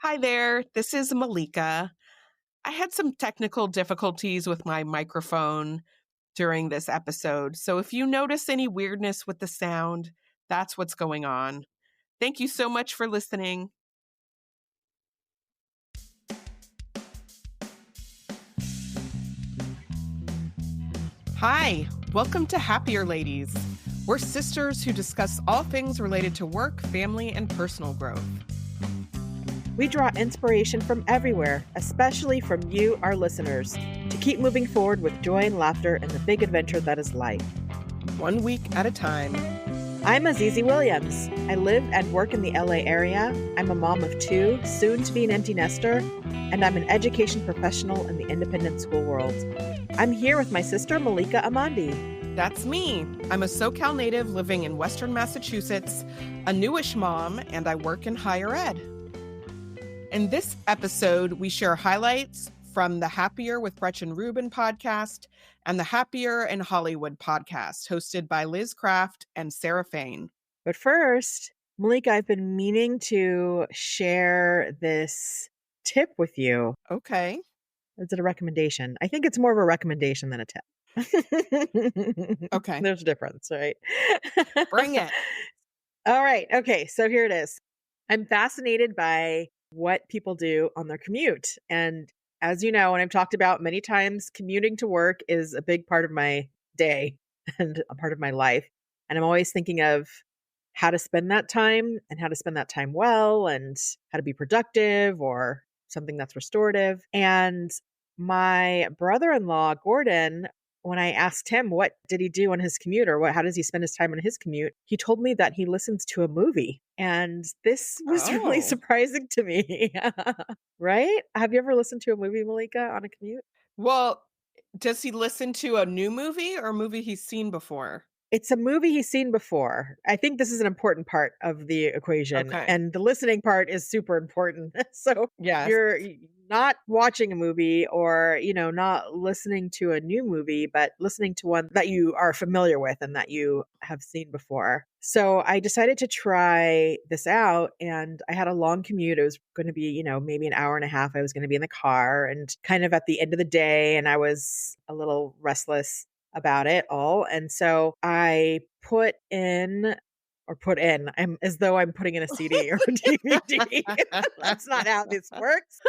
Hi there, this is Malika. I had some technical difficulties with my microphone during this episode, so if you notice any weirdness with the sound, that's what's going on. Thank you so much for listening. Hi, welcome to Happier Ladies. We're sisters who discuss all things related to work, family, and personal growth. We draw inspiration from everywhere, especially from you, our listeners, to keep moving forward with joy and laughter in the big adventure that is life. 1 week at a time. I'm Azizi Williams. I live and work in the LA area. I'm a mom of 2, soon to be an empty nester, and I'm an education professional in the independent school world. I'm here with my sister, Malika Amandi. That's me. I'm a SoCal native living in Western Massachusetts, a newish mom, and I work in higher ed. In this episode, we share highlights from the Happier with Gretchen Rubin podcast and the Happier in Hollywood podcast, hosted by Liz Craft and Sarah Fain. But first, Malika, I've been meaning to share this tip with you. Okay. Is it a recommendation? I think it's more of a recommendation than a tip. Okay. There's a difference, right? Bring it. All right. Okay. So here it is. I'm fascinated by what people do on their commute. And as you know, and I've talked about many times, commuting to work is a big part of my day and a part of my life. And I'm always thinking of how to spend that time and how to spend that time well and how to be productive or something that's restorative. And my brother-in-law, Gordon, when I asked him what did he do on his commute or how does he spend his time on his commute, he told me that he listens to a movie. And this was really surprising to me. Right? Have you ever listened to a movie, Malika, on a commute? Well, does he listen to a new movie or a movie he's seen before? It's a movie he's seen before. I think this is an important part of the equation. Okay. And the listening part is super important. So Yes. you're not watching a movie or, not listening to a new movie, but listening to one that you are familiar with and that you have seen before. So I decided to try this out and I had a long commute. It was going to be, maybe an hour and a half. I was going to be in the car and kind of at the end of the day. And I was a little restless about it all. And so I I'm as though I'm putting in a CD or a DVD. That's not how this works.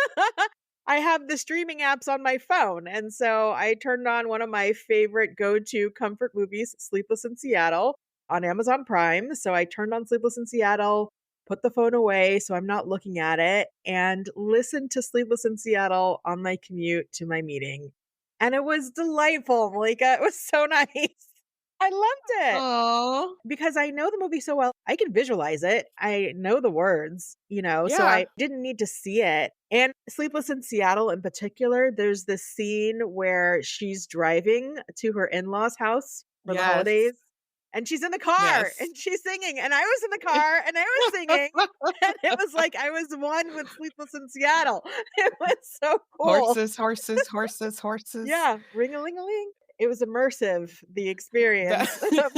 I have the streaming apps on my phone. And so I turned on one of my favorite go-to comfort movies, Sleepless in Seattle, on Amazon Prime. So I turned on Sleepless in Seattle, put the phone away so I'm not looking at it, and listened to Sleepless in Seattle on my commute to my meeting. And it was delightful, Malika. It was so nice. I loved it. Oh, Because I know the movie so well. I can visualize it. I know the words, so I didn't need to see it. And Sleepless in Seattle in particular, there's this scene where she's driving to her in-laws' house for the holidays. And she's in the car and she's singing. And I was in the car and I was singing. And it was like I was one with Sleepless in Seattle. It was so cool. Horses, horses, horses, horses. Yeah. Ring-a-ling-a-ling. It was immersive, the experience of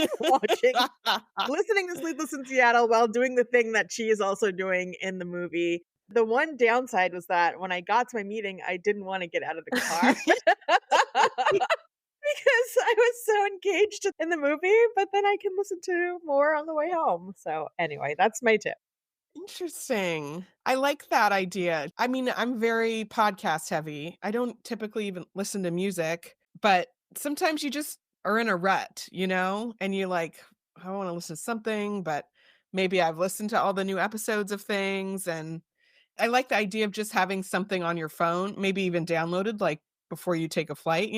listening to Sleepless in Seattle while doing the thing that she is also doing in the movie. The one downside was that when I got to my meeting, I didn't want to get out of the car. Because I was so engaged in the movie, but then I can listen to more on the way home. So anyway, that's my tip. Interesting. I like that idea. I mean, I'm very podcast heavy. I don't typically even listen to music, but sometimes you just are in a rut, and you're like, I want to listen to something, but maybe I've listened to all the new episodes of things. And I like the idea of just having something on your phone, maybe even downloaded like before you take a flight,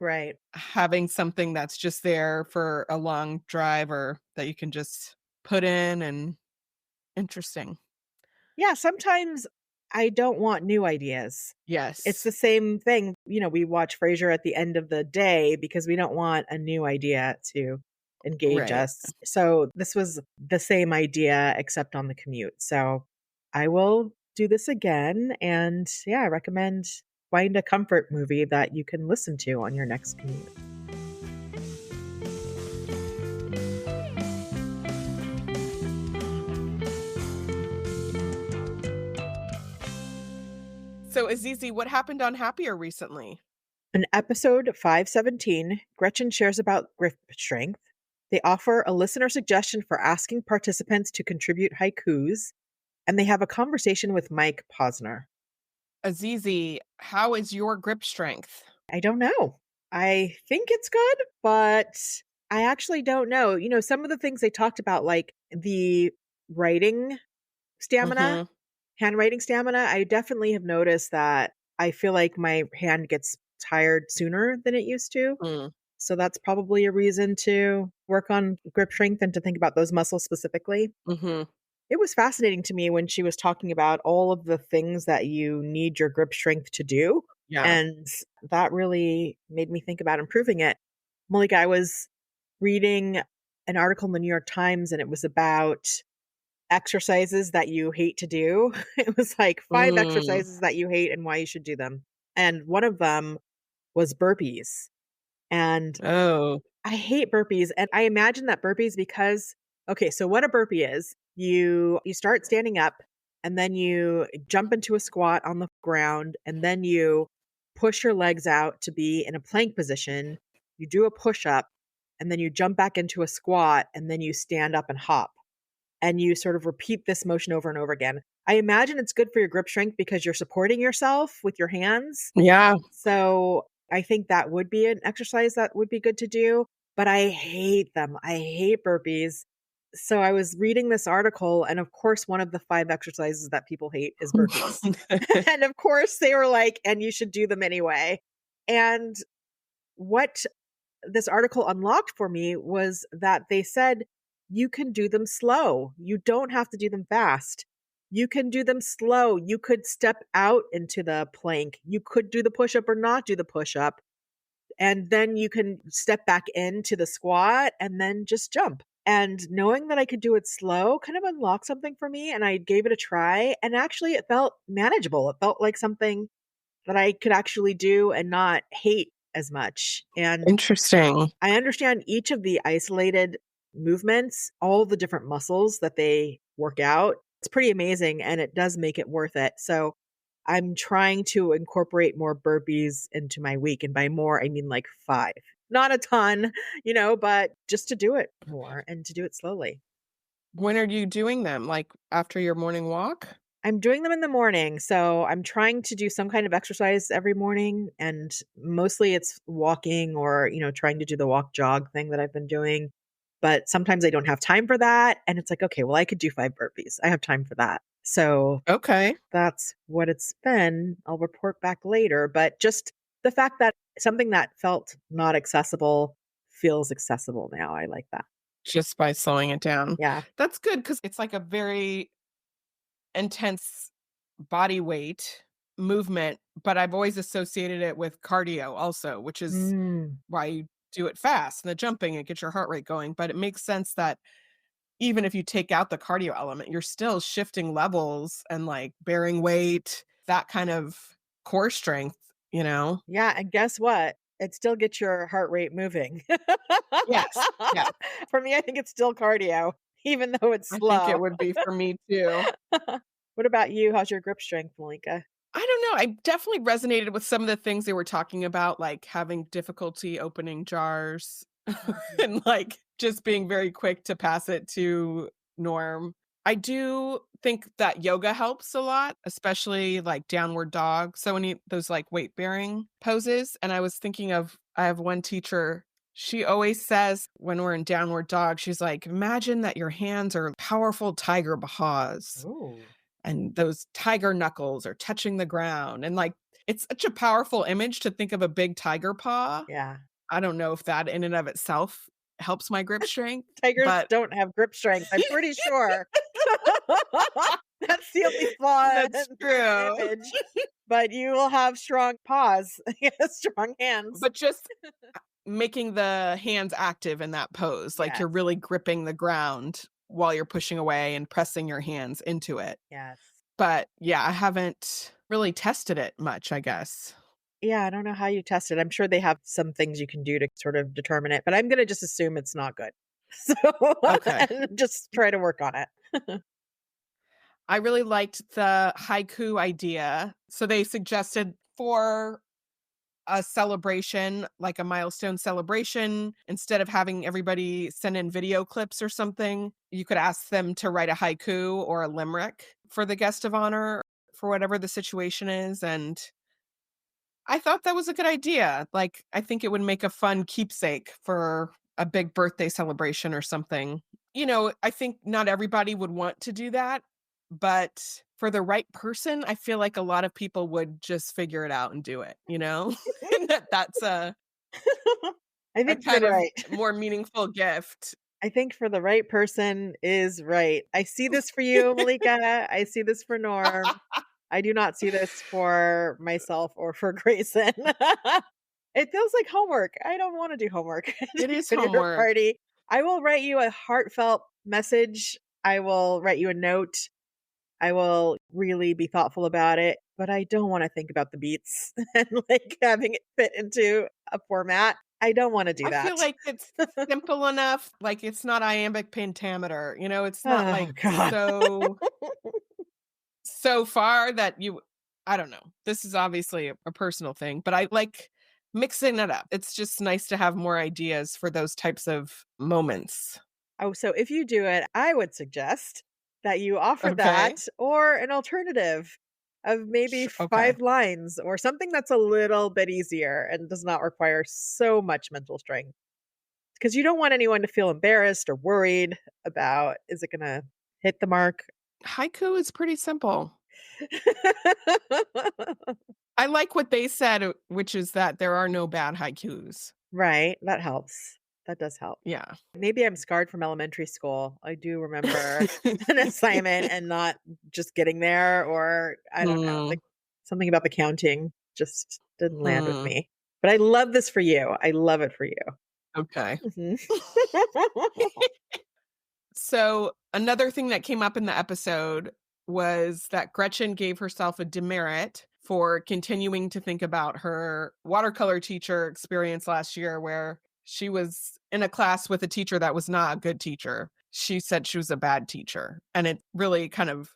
Right. having something that's just there for a long drive or that you can just put in and interesting. Yeah, sometimes I don't want new ideas. Yes. It's the same thing. We watch Frasier at the end of the day because we don't want a new idea to engage us. So this was the same idea except on the commute. So I will do this again. And I recommend find a comfort movie that you can listen to on your next commute. So, Azizi, what happened on Happier recently? In episode 517, Gretchen shares about grip strength. They offer a listener suggestion for asking participants to contribute haikus, and they have a conversation with Mike Posner. Azizi, how is your grip strength? I don't know. I think it's good, but I actually don't know. Some of the things they talked about, like the writing stamina, Mhm. handwriting stamina, I definitely have noticed that I feel like my hand gets tired sooner than it used to. Mm. So that's probably a reason to work on grip strength and to think about those muscles specifically. Mhm. It was fascinating to me when she was talking about all of the things that you need your grip strength to do. Yeah. And that really made me think about improving it. Malika, I was reading an article in the New York Times and it was about exercises that you hate to do. It was like 5 Mm. exercises that you hate and why you should do them. And one of them was burpees. And Oh. I hate burpees, and I imagine that burpees because okay, so what a burpee is, you start standing up, and then you jump into a squat on the ground, and then you push your legs out to be in a plank position, you do a push-up, and then you jump back into a squat, and then you stand up and hop, and you sort of repeat this motion over and over again. I imagine it's good for your grip strength because you're supporting yourself with your hands, Yeah. so I think that would be an exercise that would be good to do, but I hate them. I hate burpees. So I was reading this article, and of course, one of the 5 exercises that people hate is burpees. And of course, they were like, and you should do them anyway. And what this article unlocked for me was that they said you can do them slow. You don't have to do them fast. You can do them slow. You could step out into the plank. You could do the push up or not do the push up. And then you can step back into the squat and then just jump. And knowing that I could do it slow kind of unlocked something for me. And I gave it a try. And actually, it felt manageable. It felt like something that I could actually do and not hate as much. And Interesting. I understand each of the isolated movements, all the different muscles that they work out. It's pretty amazing and it does make it worth it. So I'm trying to incorporate more burpees into my week. And by more, I mean like 5. Not a ton, but just to do it more and to do it slowly. When are you doing them? Like, after your morning walk? I'm doing them in the morning. So I'm trying to do some kind of exercise every morning. And mostly it's walking or, trying to do the walk jog thing that I've been doing. But sometimes I don't have time for that. And it's like, okay, well, I could do 5 burpees. I have time for that. So Okay. that's what it's been. I'll report back later. But just the fact that something that felt not accessible feels accessible now. I like that. Just by slowing it down. Yeah. That's good because it's like a very intense body weight movement, but I've always associated it with cardio also, which is Mm, why you do it fast and the jumping and get your heart rate going. But it makes sense that even if you take out the cardio element, you're still shifting levels and like bearing weight, that kind of core strength, you know? yeah, and guess what? It still gets your heart rate moving. Yes. Yeah. For me, I think it's still cardio, even though it's I think it slow. would be for me too. What about you? How's your grip strength, Malika? I don't know. I definitely resonated with some of the things they were talking about, like having difficulty opening jars Mhm. and like just being very quick to pass it to Norm. I do think that yoga helps a lot, especially like downward dog. So any those like weight bearing poses. And I was thinking of I have one teacher. She always says when we're in downward dog, she's like, imagine that your hands are powerful tiger paws Ooh. and those tiger knuckles are touching the ground, and, like, it's such a powerful image to think of a big tiger paw. Yeah. I don't know if that in and of itself helps my grip strength, Tigers but don't have grip strength, I'm pretty sure. That's the only flaw that's in the true. image. But you will have strong paws, strong hands. But just making the hands active in that pose, like, you're Yes. really gripping the ground while you're pushing away and pressing your hands into it. Yes. But, yeah, I haven't really tested it much, I guess. Yeah, I don't know how you test it. I'm sure they have some things you can do to sort of determine it, but I'm gonna just assume it's not good. So, Okay. and just try to work on it. I really liked the haiku idea. So they suggested for a celebration, like a milestone celebration, instead of having everybody send in video clips or something, you could ask them to write a haiku or a limerick for the guest of honor for whatever the situation is. And I thought that was a good idea. Like, I think it would make a fun keepsake for a big birthday celebration or something. I think not everybody would want to do that, but for the right person, I feel like a lot of people would just figure it out and do it, you know? And that's I a think you're kind of right. more meaningful gift. I think for the right person is right. I see this for you, Malika. I see this for Norm. I do not see this for myself or for Grayson. It feels like homework. I don't wanna do homework It is at your homework. party. I will write you a heartfelt message. I will write you a note. I will really be thoughtful about it, but I don't wanna think about the beats and, like, having it fit into a format. I don't wanna do I feel that. like it's simple enough, like, it's not iambic pentameter, it's not, Oh, like, god. so far that I don't know. This is obviously a personal thing, but I like mixing it up. It's just nice to have more ideas for those types of moments. Oh, so if you do it, I would suggest that you offer Okay. that or an alternative of maybe Okay. 5 lines or something that's a little bit easier and does not require so much mental strength. Because you don't want anyone to feel embarrassed or worried about, is it gonna hit the mark? Haiku is pretty simple. I like what they said, which is that there are no bad haikus. Right, that helps. That does help. Yeah. Maybe I'm scarred from elementary school. I do remember an assignment and not just getting there, or I don't know, Hmm. like something about the counting just didn't land with Hmm. me. But I love this for you. I love it for you. Okay. Mhm. So, another thing that came up in the episode was that Gretchen gave herself a demerit for continuing to think about her watercolor teacher experience last year, where she was in a class with a teacher that was not a good teacher. She said she was a bad teacher. And it really kind of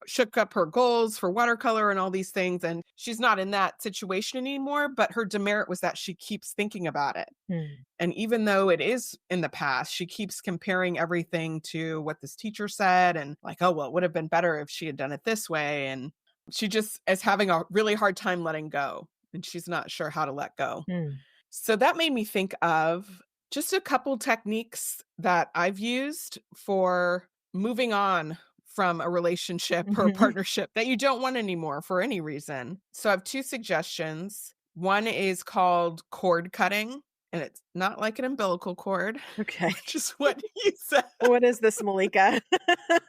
shook up her goals for watercolor and all these things. And she's not in that situation anymore, but her demerit was that she keeps thinking about it. Hmm. And even though it is in the past, she keeps comparing everything to what this teacher said and like, oh, well, it would have been better if she had done it this way. And she just is having a really hard time letting go. And she's not sure how to let go. Hmm. So that made me think of just a couple techniques that I've used for moving on from a relationship or a Mhm. partnership that you don't want anymore for any reason. So I have two suggestions. One is called cord cutting, and it's not like an umbilical cord, Okay. which is what you said. What is this, Malika?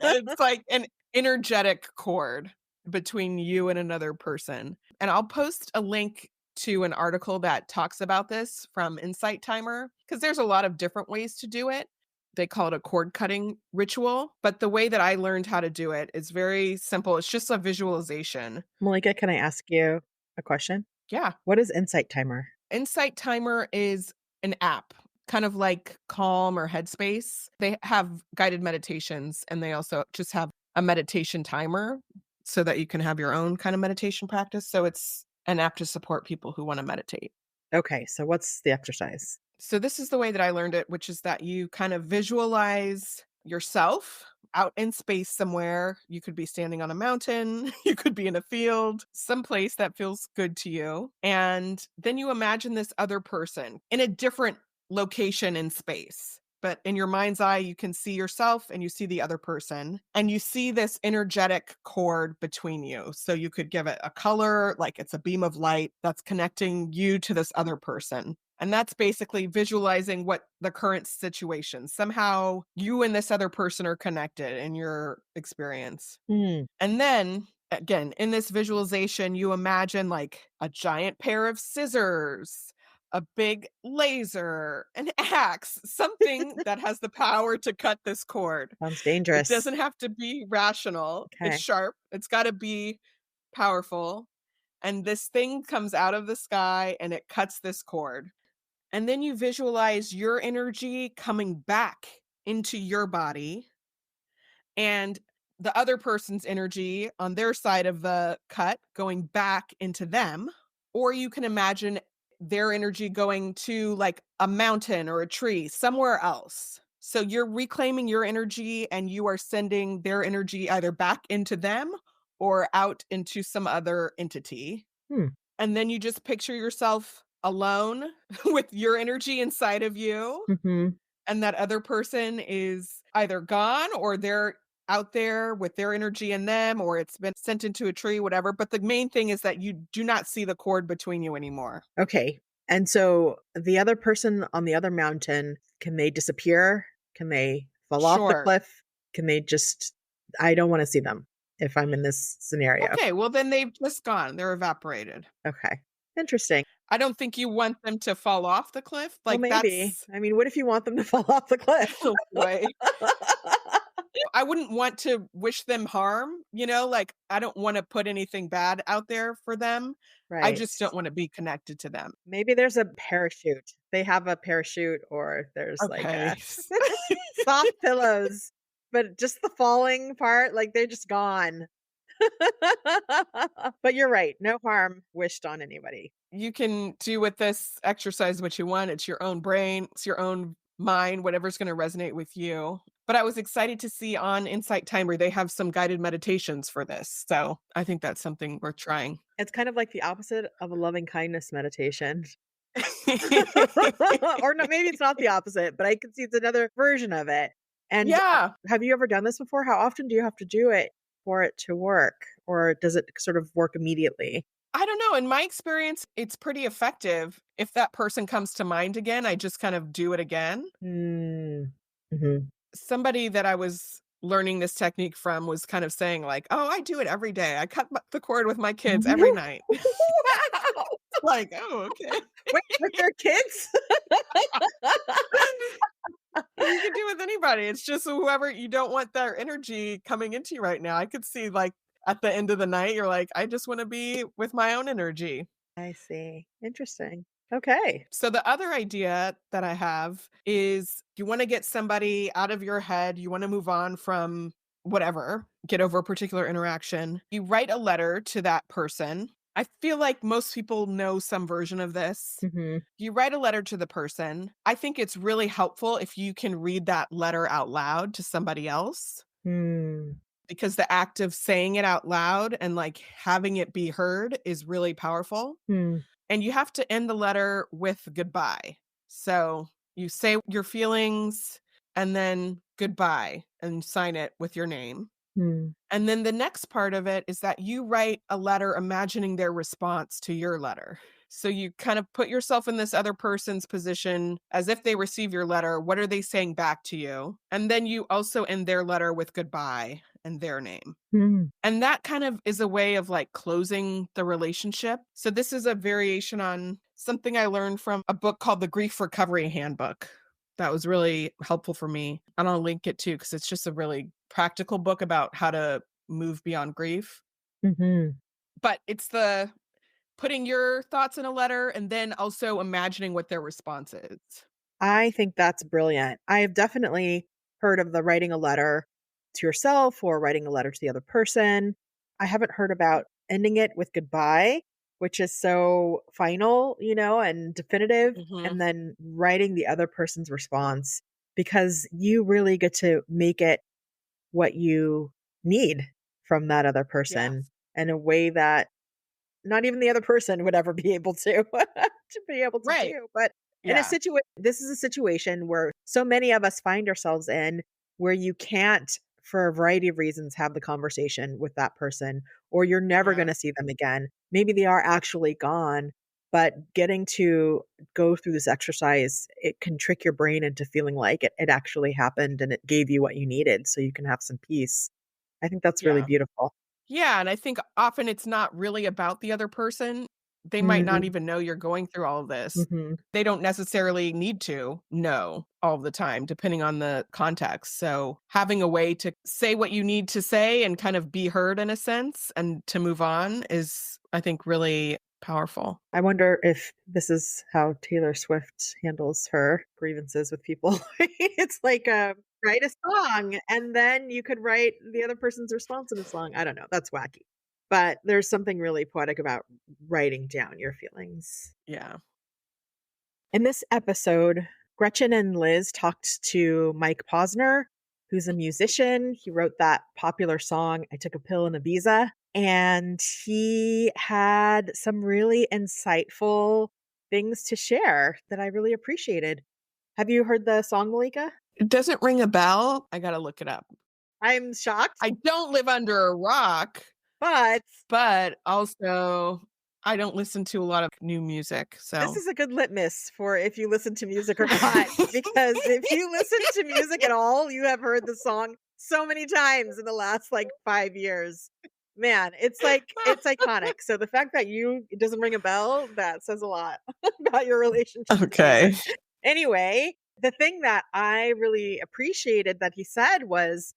It's like an energetic cord between you and another person. And I'll post a link to an article that talks about this from Insight Timer because there's a lot of different ways to do it. They call it a cord cutting ritual, but the way that I learned how to do it is very simple. It's just a visualization. Malika, can I ask you a question? Yeah. What is Insight Timer? Insight Timer is an app, kind of like Calm or Headspace. They have guided meditations and they also just have a meditation timer so that you can have your own kind of meditation practice. So it's an app to support people who want to meditate. Okay, so what's the exercise? So this is the way that I learned it, which is that you kind of visualize yourself out in space somewhere. You could be standing on a mountain, you could be in a field, someplace that feels good to you. And then you imagine this other person in a different location in space. But in your mind's eye, you can see yourself and you see the other person, and you see this energetic cord between you. So you could give it a color, like it's a beam of light that's connecting you to this other person. And that's basically visualizing what the current situation. Somehow you and this other person are connected in your experience. Hmm. And then again, in this visualization, you imagine like a giant pair of scissors, a big laser, an axe, something that has the power to cut this cord. Sounds It dangerous. doesn't have to be rational. It's Okay. sharp. It's got to be powerful. And this thing comes out of the sky and it cuts this cord. And then you visualize your energy coming back into your body and the other person's energy on their side of the cut going back into them, or you can imagine their energy going to like a mountain or a tree somewhere else. So you're reclaiming your energy and you are sending their energy either back into them or out into some other entity. Hmm. And then you just picture yourself alone with your energy inside of you, Mhm. and that other person is either gone or they're out there with their energy in them, or it's been sent into a tree, whatever. But the main thing is that you do not see the cord between you anymore. Okay. And so the other person on the other mountain, can they disappear? Can they fall off the Sure. cliff? Can they just I don't wanna see them if I'm in this scenario. Okay, well, then they've just gone. They're evaporated. Okay. Interesting. I don't think you want them to fall off the cliff. Well, Like, maybe. that's I mean, what if you want them to fall off the cliff? no way. I wouldn't want to wish them harm, like, I don't wanna put anything bad out there for them. I Right. just don't wanna be connected to them. Maybe there's a parachute. They have a parachute or there's like Okay. a soft pillows, but just the falling part, like they're just gone. But you're right. No harm wished on anybody. You can do with this exercise what you want. It's your own brain, it's your own mind, whatever's gonna resonate with you. But I was excited to see on Insight Timer, they have some guided meditations for this. So I think that's something worth trying. It's kind of like the opposite of a loving kindness meditation. Or no, maybe it's not the opposite, but I can see it's another version of it. And Yeah. have you ever done this before? How often do you have to do it for it to work? Or does it sort of work immediately? I don't know. In my experience, it's pretty effective. If that person comes to mind again, I just kind of do it again. Mm. Mhm. Somebody that I was learning this technique from was kind of saying like, "Oh, I do it every day. I cut the cord with my kids every night." Wow! Like, "Oh, okay." Wait, with their kids? You can do with anybody. It's just whoever you don't want their energy coming into you right now. I could see like at the end of the night, you're like, I just want to be with my own energy. I see. Interesting. Okay. So the other idea that I have is you want to get somebody out of your head. You want to move on from whatever, get over a particular interaction. You write a letter to that person. I feel like most people know some version of this. Mhm. You write a letter to the person. I think it's really helpful if you can read that letter out loud to somebody else, Mm. because the act of saying it out loud and like having it be heard is really powerful. Mm. And you have to end the letter with goodbye. So you say your feelings and then goodbye and sign it with your name. Mm. And then the next part of it is that you write a letter imagining their response to your letter. So you kind of put yourself in this other person's position as if they receive your letter. What are they saying back to you? And then you also end their letter with goodbye and their name. Mm. And that kind of is a way of like closing the relationship. So this is a variation on something I learned from a book called The Grief Recovery Handbook. That was really helpful for me. And I'll link it too, because it's just a really practical book about how to move beyond grief. Mhm. But it's the putting your thoughts in a letter and then also imagining what their response is. I think that's brilliant. I have definitely heard of the writing a letter to yourself or writing a letter to the other person. I haven't heard about ending it with goodbye, which is so final, and definitive, Hmm. and then writing the other person's response because you really get to make it what you need from that other person Yes. in a way that not even the other person would ever be able to to be able to Right. do. But in a Yeah. situation, this is a situation where so many of us find ourselves in where you can't, for a variety of reasons, have the conversation with that person, or you're never going Yeah. to see them again. Maybe they are actually gone, but getting to go through this exercise, it can trick your brain into feeling like it actually happened and it gave you what you needed so you can have some peace. I think that's really Yeah. beautiful. Yeah, and I think often it's not really about the other person. They might not Mm. even know you're going through all of this. Hmm. They don't necessarily need to know all the time, depending on the context. So, having a way to say what you need to say and kind of be heard in a sense and to move on is, I think, really Powerful. I wonder if this is how Taylor Swift handles her grievances with people. It's like, write a song, and then you could write the other person's response in a song. I don't know, that's wacky. But there's something really poetic about writing down your feelings. Yeah. In this episode, Gretchen and Liz talked to Mike Posner, who's a musician. He wrote that popular song, I Took a Pill in Ibiza. And he had some really insightful things to share that I really appreciated. Have you heard the song, Malika? It doesn't ring a bell. I gotta look it up. I'm shocked, I don't live under a rock, but but also I don't listen to a lot of new music, this so is a good litmus for if you listen to music or not. Because if you listen to music at all, you have heard the song so many times in the last like 5 years. Man, it's like it's iconic. So the fact that it doesn't ring a bell, that says a lot about your relationship to Okay. music. Anyway, the thing that I really appreciated that he said was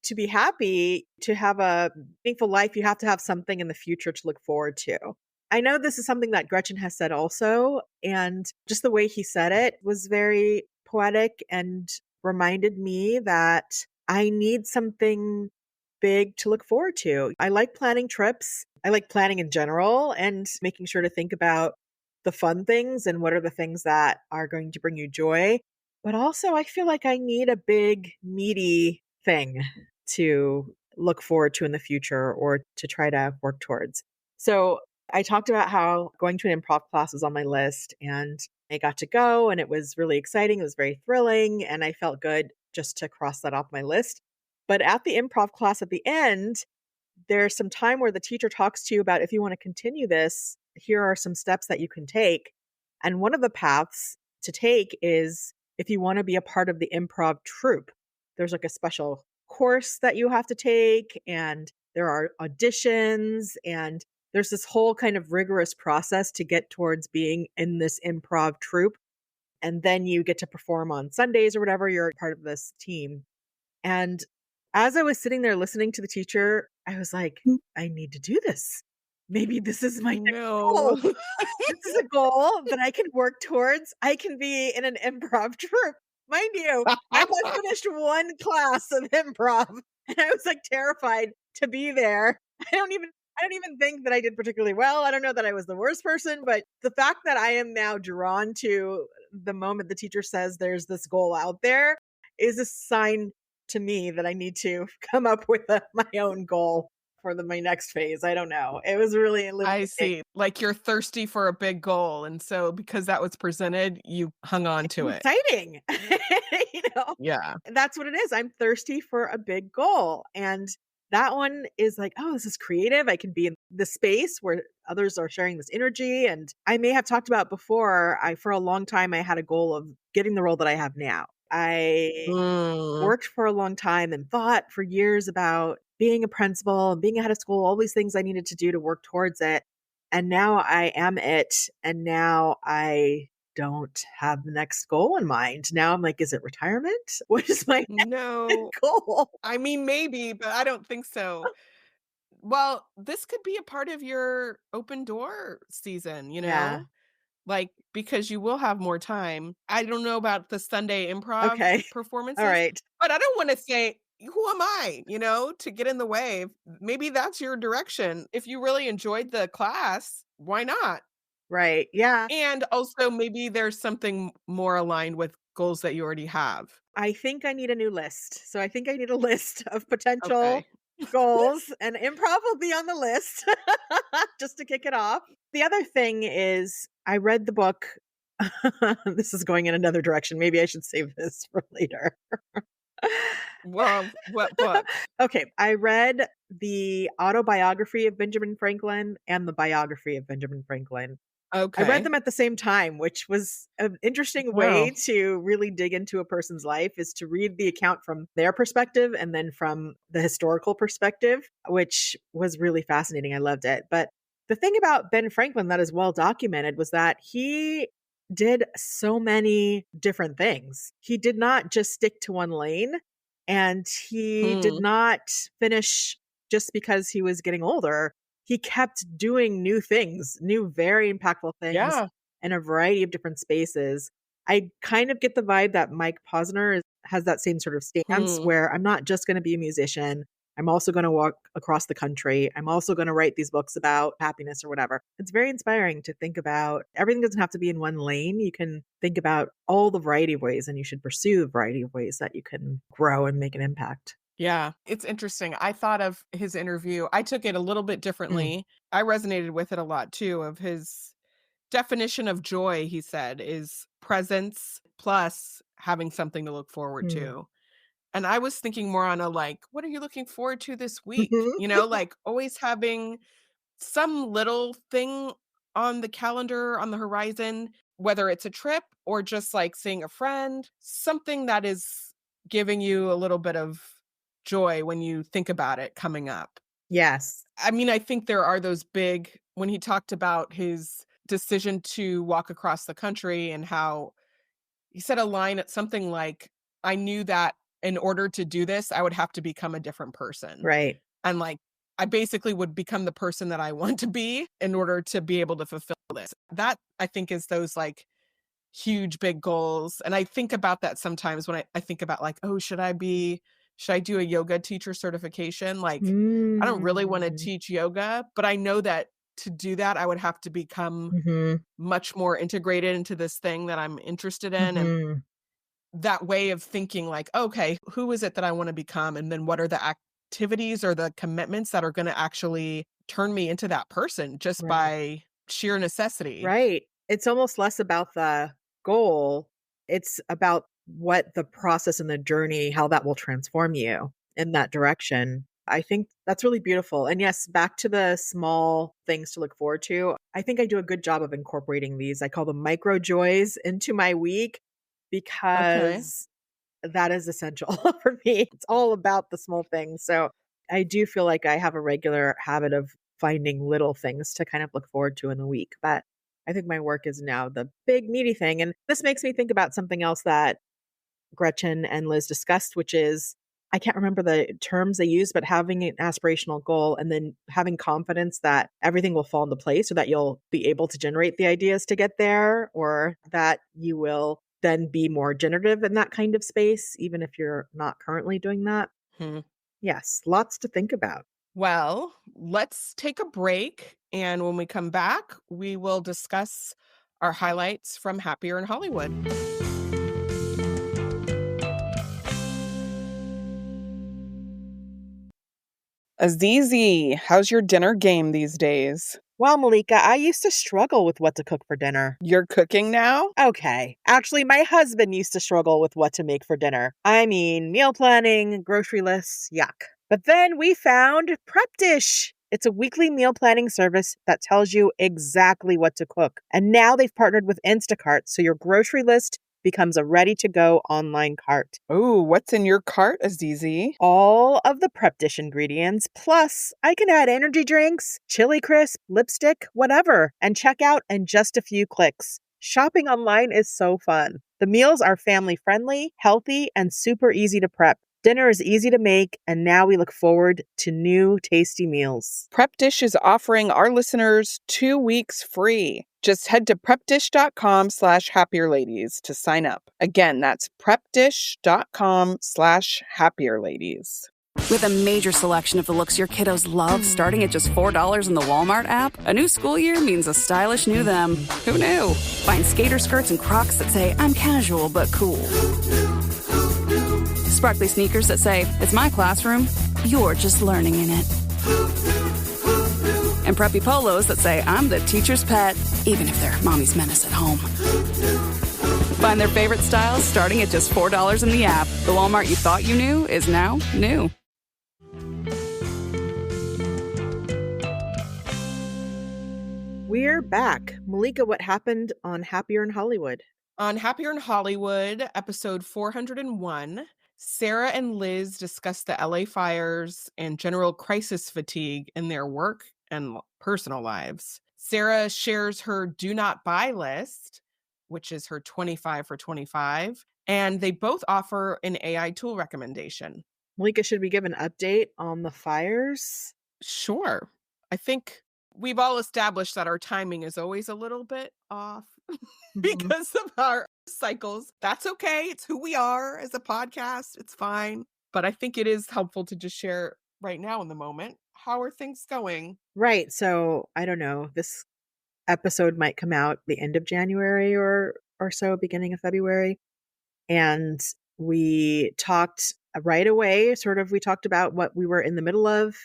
to be happy, to have a meaningful life, you have to have something in the future to look forward to. I know this is something that Gretchen has said also, and just the way he said it was very poetic and reminded me that I need something big to look forward to. I like planning trips. I like planning in general and making sure to think about the fun things and what are the things that are going to bring you joy. But also, I feel like I need a big, meaty thing to look forward to in the future or to try to work towards. So, I talked about how going to an improv class was on my list, and I got to go, and it was really exciting. It was very thrilling, and I felt good just to cross that off my list. But at the improv class at the end, there's some time where the teacher talks to you about if you want to continue this, here are some steps that you can take. And one of the paths to take is if you want to be a part of the improv troupe, there's like a special course that you have to take, and there are auditions, and there's this whole kind of rigorous process to get towards being in this improv troupe. And then you get to perform on Sundays or whatever, you're part of this team. And as I was sitting there listening to the teacher, I was like, I need to do this. Maybe this is my next goal. No. This is a goal that I can work towards. I can be in an improv troupe. Mind you, I had finished one class of improv and I was like terrified to be there. I don't even think that I did particularly well. I don't know that I was the worst person, but the fact that I am now drawn to the moment the teacher says there's this goal out there is a sign to me that I need to come up with my own goal for my next phase. I don't know. It was really I illuminating. see. Like, you're thirsty for a big goal, and so because that was presented, you hung on to it. Exciting. you know, Yeah. that's what it is. I'm thirsty for a big goal. And that one is like, oh, this is creative. I can be in the space where others are sharing this energy. And I may have talked about before, for a long time, I had a goal of getting the role that I have now. I Mm. worked for a long time and thought for years about being a principal and being ahead of school, all these things I needed to do to work towards it. And now I am it. And now I don't have the next goal in mind. Now I'm like, is it retirement? What is my next No. goal? I mean, maybe, but I don't think so. Well, this could be a part of your open door season, you Yeah. know? Like, because you will have more time. I don't know about the Sunday improv Okay. All performances, right. but I don't wanna say, "Who am I?" To get in the way. Maybe that's your direction. If you really enjoyed the class, why not? Right. Yeah. And also maybe there's something more aligned with goals that you already have. I think I need a new list. So I think I need a list of potential Okay. goals, and improv will be on the list just to kick it off. The other thing is, I read the book. This is going in another direction. Maybe I should save this for later. Well, what book? Okay. I read the autobiography of Benjamin Franklin and the biography of Benjamin Franklin. I read Okay. them at the same time, which was an interesting Wow. way to really dig into a person's life, is to read the account from their perspective and then from the historical perspective, which was really fascinating. I loved it. But the thing about Ben Franklin that is well documented was that he did so many different things. He did not just stick to one lane, and he did Hmm. not finish just because he was getting older. he kept doing new things, new, very impactful things Yeah. in a variety of different spaces. I kind of get the vibe that Mike Posner has that same sort of stance Hmm. where I'm not just going to be a musician. I'm also going to walk across the country. I'm also going to write these books about happiness or whatever. It's very inspiring to think about everything doesn't have to be in one lane. You can think about all the variety of ways, and you should pursue a variety of ways that you can grow and make an impact. Yeah, it's interesting. I thought of his interview. I took it a little bit Mm. differently. I resonated with it a lot too. Of his definition of joy, he said, is presence plus having something to look forward Mm. to. And I was thinking more on a like, what are you looking forward to this week? Mhm. Like always having some little thing on the calendar on the horizon, whether it's a trip or just like seeing a friend, something that is giving you a little bit of joy when you think about it coming up. Yes. I mean, I think there are those big, when he talked about his decision to walk across the country and how he said a line at something like, I knew that in order to do this, I would have to become a different person. Right. And like, I basically would become the person that I want to be in order to be able to fulfill this. That I think is those like huge big goals. And I think about that sometimes when I think about like, oh, should I do a yoga teacher certification? Like, I don't really want to Mm. teach yoga, but I know that to do that, I would have to become Mhm. much more integrated into this thing that I'm interested in. And Mhm. that way of thinking like, okay, who is it that I want to become? And then what are the activities or the commitments that are going to actually turn me into that person just Right. by sheer necessity? Right. It's almost less about the goal. It's about what the process and the journey, how that will transform you in that direction. I think that's really beautiful. And yes, back to the small things to look forward to. I think I do a good job of incorporating these. I call them micro joys into my week Okay. because that is essential for me. It's all about the small things. So I do feel like I have a regular habit of finding little things to kind of look forward to in the week. But I think my work is now the big meaty thing. And this makes me think about something else that Gretchen and Liz discussed, which is I can't remember the terms they use, but having an aspirational goal and then having confidence that everything will fall into place so that you'll be able to generate the ideas to get there, or that you will then be more generative in that kind of space, even if you're not currently doing that. Hmm. Yes, lots to think about. Well, let's take a break. And when we come back, we will discuss our highlights from Happier in Hollywood. Azizi, how's your dinner game these days? Well, Malika, I used to struggle with what to cook for dinner. You're cooking now? Okay. Actually, my husband used to struggle with what to make for dinner. I mean, meal planning, grocery lists, yuck. But then we found Prep Dish. It's a weekly meal planning service that tells you exactly what to cook. And now they've partnered with Instacart, so your grocery list becomes a ready to go online cart. Oh, what's in your cart, Azizi? All of the Prep Dish ingredients, plus I can add energy drinks, chili crisp, lipstick, whatever, and check out in just a few clicks. Shopping online is so fun. The meals are family friendly, healthy, and super easy to prep. Dinner is easy to make, and now we look forward to new tasty meals. Prep Dish is offering our listeners 2 weeks free. Just head to prepdish.com/happierladies to sign up. Again, that's prepdish.com/happierladies. With a major selection of the looks your kiddos love starting at just $4 in the Walmart app, a new school year means a stylish new them. Who knew? Find skater skirts and Crocs that say, I'm casual but cool. Sparkly sneakers that say, it's my classroom, you're just learning in it. And preppy polos that say, I'm the teacher's pet, even if they're mommy's menace at home. Find their favorite styles starting at just $4 in the app. The Walmart you thought you knew is now new. We're back. Malika, what happened on Happier in Hollywood? On Happier in Hollywood, episode 401, Sarah and Liz discuss the LA fires and general crisis fatigue in their work and personal lives. Sarah shares her do not buy list, which is her 25 for 25, and they both offer an AI tool recommendation. Malika, should we give an update on the fires? Sure. I I think we've all established that our timing is always a little bit off Mhm. because of our cycles. That's okay. It's who we are as a podcast. It's fine. But I think it is helpful to just share right now in the moment. How are things going? Right. So I don't know. This episode might come out the end of January or so, beginning of February. And we talked right away, sort of we talked about what we were in the middle of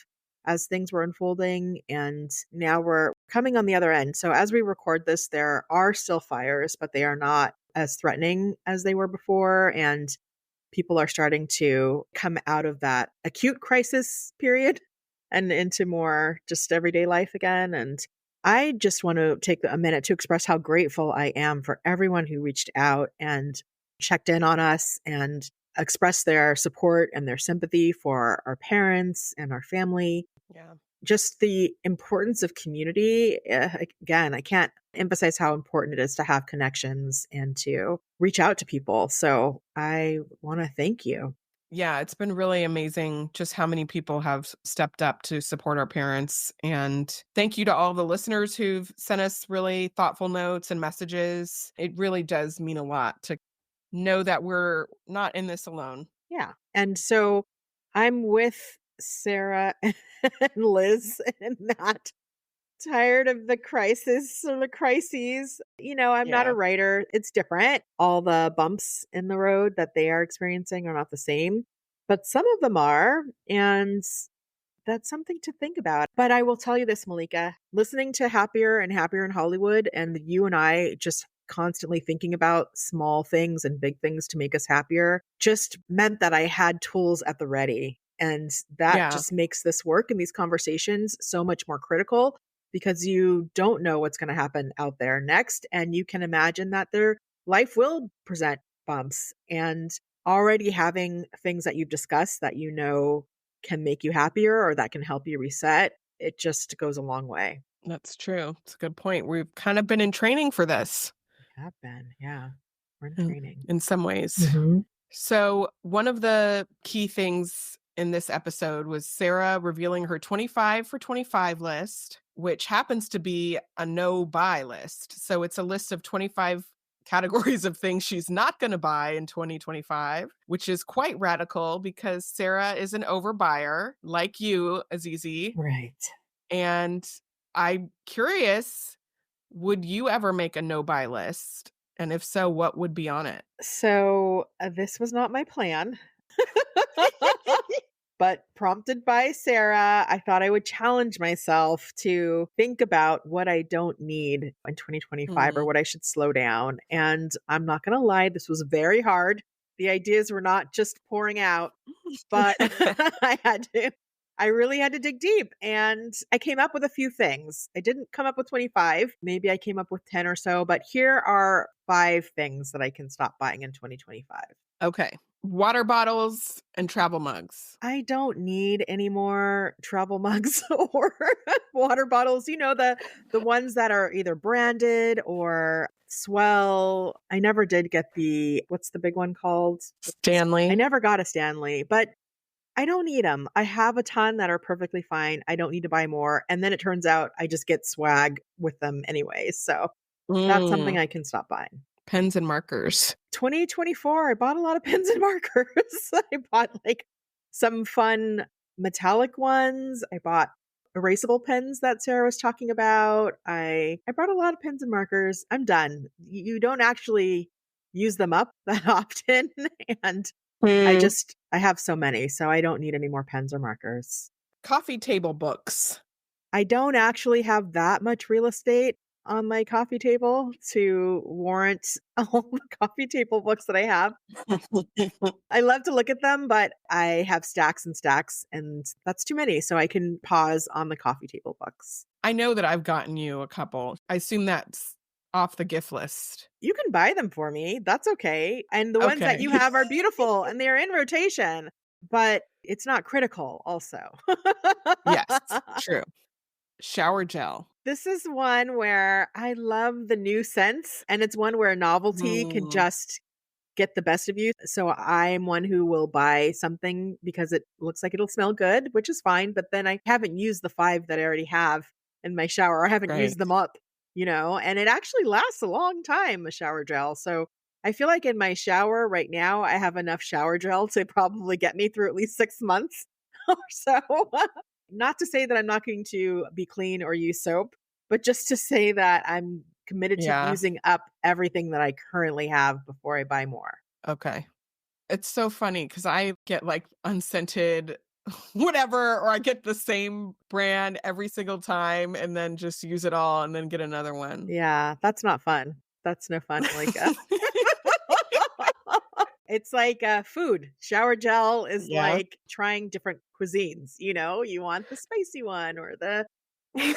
as things were unfolding, and now we're coming on the other end. So as we record this, there are still fires, but they are not as threatening as they were before, and people are starting to come out of that acute crisis period and into more just everyday life again. And I just want to take a minute to express how grateful I am for everyone who reached out and checked in on us and expressed their support and their sympathy for our parents and our family. Yeah. Just the importance of community. Again, I can't emphasize how important it is to have connections and to reach out to people. So I want to thank you. Yeah, it's been really amazing just how many people have stepped up to support our parents. And thank you to all the listeners who've sent us really thoughtful notes and messages. It really does mean a lot to know that we're not in this alone. Yeah. And so I'm with Sarah and Liz and not tired of the crisis or the crises. I'm not a Yeah, writer. It's different. All the bumps in the road that they are experiencing are not the same, but some of them are. And that's something to think about. But I will tell you this, Malika, listening to Happier and Happier in Hollywood, and you and I just constantly thinking about small things and big things to make us happier just meant that I had tools at the ready. And that yeah, just makes this work and these conversations so much more critical because you don't know what's going to happen out there next. And you can imagine that their life will present bumps. And already having things that you've discussed that can make you happier or that can help you reset, it just goes a long way. that's true. It's a good point. We've kind of been in training for this Have been, yeah. We're in in, training. in some ways. Hmm. So, one of the key things in this episode was Sarah revealing her 25 for 25 list, which happens to be a no buy list. So, it's a list of 25 categories of things she's not going to buy in 2025, which is quite radical because Sarah is an overbuyer, like you, Azizi. Right. And I'm curious, would you ever make a no buy list? And if so, what would be on it? So this was not my plan. But prompted by Sarah, I thought I would challenge myself to think about what I don't need in 2025 or Hmm. what I should slow down. And I'm not going to lie, this was very hard. The ideas were not just pouring out, but I really had to dig deep and I came up with a few things. I didn't come up with 25. Maybe I came up with 10 or so, but here are 5 things that I can stop buying in 2025. Okay. Water bottles and travel mugs. I don't need any more travel mugs or water bottles. The ones that are either branded or Swell. I never did get what's the big one called? I Stanley. never got a Stanley, but I don't need them. I have a ton that are perfectly fine. I don't need to buy more. And then it turns out I just get swag with them anyway. So that's something Mm, I can stop buying. pens and markers. 2024, I bought a lot of pens and markers. I bought like some fun metallic ones. I bought erasable pens that Sarah was talking about. I brought a lot of pens and markers. I'm done. You don't actually use them up that often. And Mm, I have so many, so I don't need any more pens or markers. coffee table books. I don't actually have that much real estate on my coffee table to warrant all the coffee table books that I have. I love to look at them, but I have stacks and stacks, and that's too many. So I can pause on the coffee table books. I know that I've gotten you a couple. I assume that's off the gift list. You can buy them for me. That's okay. And the ones that Okay. you have are beautiful and they're in rotation, but it's not critical, also. Yes, true. Shower gel. This is one where I love the new scents, and it's one where novelty can Mm, just get the best of you. So I'm one who will buy something because it looks like it'll smell good, which is fine. But then I haven't used the 5 that I already have in my shower. I haven't Right. used them up, and it actually lasts a long time, a shower gel. So I feel like in my shower right now, I have enough shower gel to probably get me through at least 6 months or so. Not to say that I'm not going to be clean or use soap, but just to say that I'm committed to Yeah. using up everything that I currently have before I buy more. Okay. It's so funny because I get like unscented whatever, or I get the same brand every single time and then just use it all and then get another one. Yeah, that's not fun. That's no fun, Malika. It's like food. Shower gel is Yeah. like trying different cuisines. You want the spicy one or the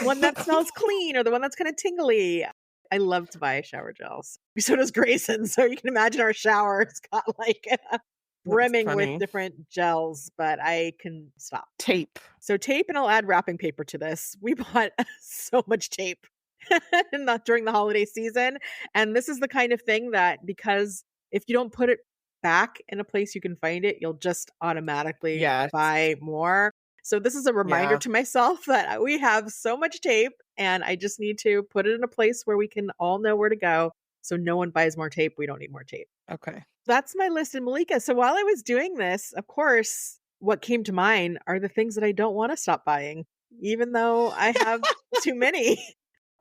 one that smells clean or the one that's kind of tingly. I love to buy shower gels. So does Grayson. So you can imagine our shower's got like That's brimming with funny. different gels, but I can stop. Tape. So tape, and I'll add wrapping paper to this. We bought so much tape not during the holiday season. And this is the kind of thing that, because if you don't put it back in a place you can find it, you'll just automatically Yes. buy more. So this is a reminder Yeah. to myself that we have so much tape and I just need to put it in a place where we can all know where to go. So no one buys more tape. We don't need more tape. Okay. That's my list in Malika. So while I was doing this, of course, what came to mind are the things that I don't want to stop buying, even though I have too many.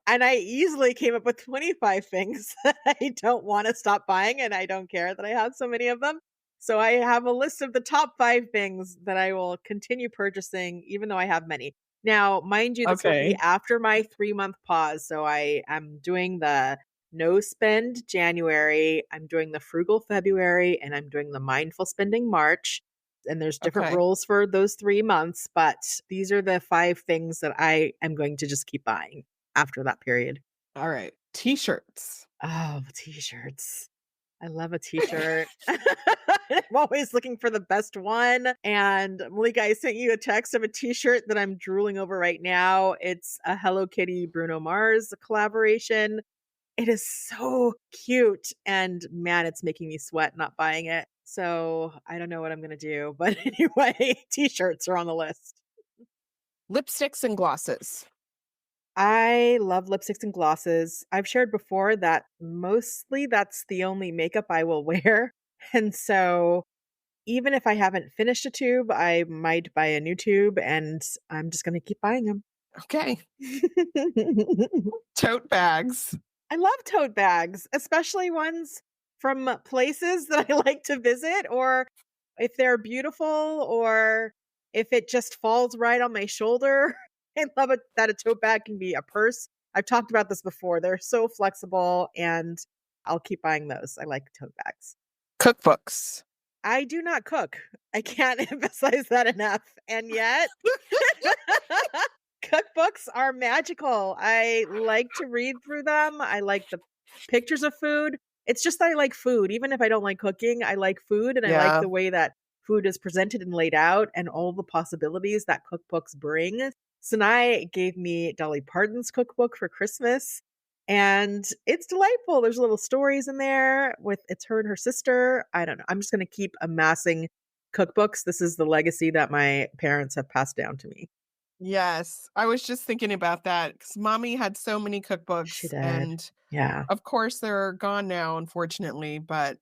And I easily came up with 25 things that I don't want to stop buying, and I don't care that I have so many of them. So I have a list of the top 5 things that I will continue purchasing, even though I have many. Now, mind you, this will be Okay. after my 3-month pause. So I am doing the no spend January, I'm doing the frugal February, and I'm doing the mindful spending March. And there's different Okay. rules for those 3 months, but these are the 5 things that I am going to just keep buying after that period. All right. T-shirts. Oh, t-shirts. I love a t-shirt. I'm always looking for the best one. And Malika, I sent you a text of a t-shirt that I'm drooling over right now. It's a Hello Kitty Bruno Mars collaboration. It is so cute. And man, it's making me sweat not buying it. So I don't know what I'm going to do. But anyway, t-shirts are on the list. Lipsticks and glosses. I love lipsticks and glosses. I've shared before that mostly that's the only makeup I will wear. And so even if I haven't finished a tube, I might buy a new tube and I'm just going to keep buying them. Okay. Tote bags. I love tote bags, especially ones from places that I like to visit, or if they're beautiful, or if it just falls right on my shoulder. I love it that a tote bag can be a purse. I've talked about this before. They're so flexible and I'll keep buying those. I like tote bags. Cookbooks. I do not cook. I can't emphasize that enough. And yet, cookbooks are magical. I like to read through them. I like the pictures of food. It's just that I like food. Even if I don't like cooking, I like food and I like Yeah. the way that food is presented and laid out and all the possibilities that cookbooks bring. Sinai gave me Dolly Parton's cookbook for Christmas and it's delightful. There's little stories in there with it's her and her sister. I don't know. I'm just going to keep amassing cookbooks. This is the legacy that my parents have passed down to me. Yes. I was just thinking about that because mommy had so many She cookbooks, did. and Yeah. of course they're gone now, unfortunately, but